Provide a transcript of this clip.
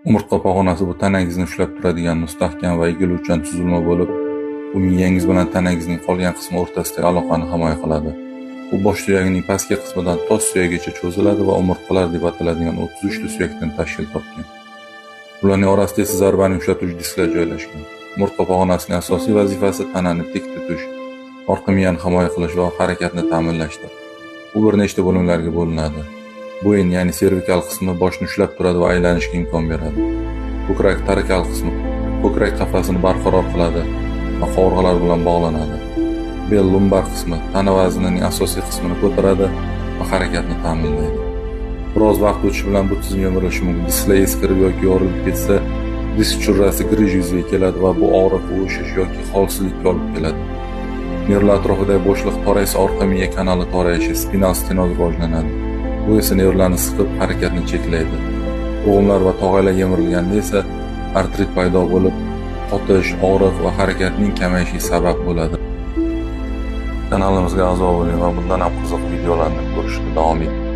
Umurtqa pog'onasi bu tanangizni ushlab turadigan mustahkam va egiluvchan tuzilma bo'lib, u miyangiz bilan tanangizning qolgan qismi o'rtasidagi aloqani himoya qiladi. U bosh suyagining pastki qismidan tos suyagacha cho'ziladi va umurtqalar deb ataladigan 33 ta suyakdan tashkil topgan. Ularning orasida esa zarbani yumshatuvchi disklar joylashgan. Umurtqa pog'onasining asosiy vazifasi tanani tik tutish, orqa miyani himoya qilish va harakatni ta'minlashdir. U bir nechta bo'limlarga bo'linadi. Bo'yin, ya'ni servikal qismi boshni ushlab turadi va aylanishga imkon beradi. Ko'krak tarakal qismi ko'krak qafasini barqaror qiladi va qovurg'alar bilan bog'lanadi. Bel lumbar qismi tana vaznining asosiy qismini ko'taradi va harakatni ta'minlaydi. Biroz vaqt o'tishi bilan bu tizim yemirishi mumkin. Disklar eskirib yoki yorilib ketsa, disk churrasi grij yuzaga keladi va bu og'riq, uvishish yoki holsizlikka olib keladi. Nervlar atrofidagi bo'shliq toraysa orqa miya kanali torayishi, spinal stenoz rivojlanadi. Bu esa nervlarni siqib, harakatni cheklaydi. Bo'g'imlar va tog'aylar yemirilganda esa artrit paydo bo'lib, qotish, og'riq va harakatning kamayishiga sabab bo'ladi. Kanalimizga a'zo bo'ling va bundan ham qiziq videolarni ko'rishda davom eting.